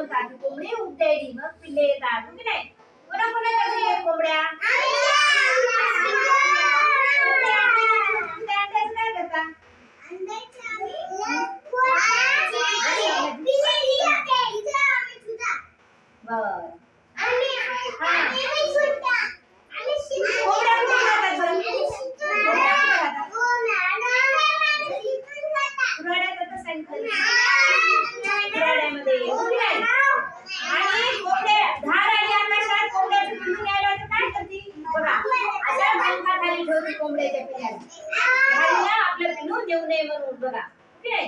होतात कोंबडी उठतेडी मग पिल्ले येतात की नाही कोणा कोणाकडे कोंबड्या काय करतात कोंबड्याच्या पिल्लाला आपलं पिल्लू देऊ नये म्हणून बघा ठीक आहे